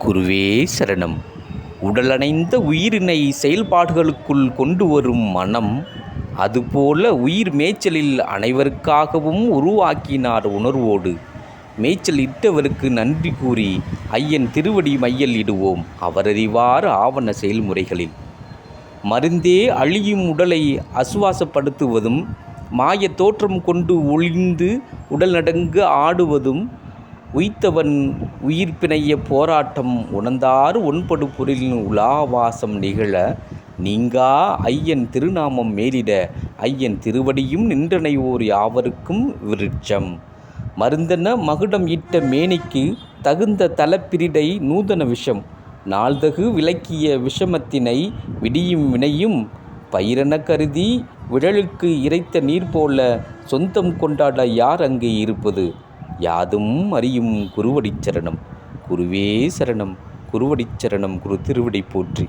குருவே சரணம். உடலணைந்த உயிரினை செயல்பாடுகளுக்குள் கொண்டு வரும் மனம், அதுபோல உயிர் மேய்ச்சலில் அனைவருக்காகவும் உருவாக்கினார் உணர்வோடு. மேய்ச்சல் இட்டவருக்கு நன்றி கூறி ஐயன் திருவடி மையல் இடுவோம் அவரறிவார் ஆவண செயல்முறைகளில். மருந்தே அழியும் உடலை அசுவாசப்படுத்துவதும், மாய தோற்றம் கொண்டு ஒளிந்து உடல் நடுங்க ஆடுவதும், உய்த்தவன் உயிர் பிணைய போராட்டம் உணர்ந்தார் ஒன்படு பொருளின் உலாவாசம் நிகழ, நீங்கா ஐயன் திருநாமம் மேலிட ஐயன் திருவடியும் நின்றனைவோர் யாவருக்கும் விருட்சம். மருந்தென மகுடம் இட்ட மேனிக்கு தகுந்த தலப்பிரிடை நூதன விஷம், நாள்தகு விளக்கிய விஷமத்தினை விடியும் வினையும் பயிரென கருதி விழலுக்கு இறைத்த நீர் போல சொந்தம் கொண்டாட யார் அங்கே இருப்பது? யாதும் அறியும் குருவடிச்சரணம். குருவே சரணம். குருவடிச்சரணம். குரு திருவடி போற்றி.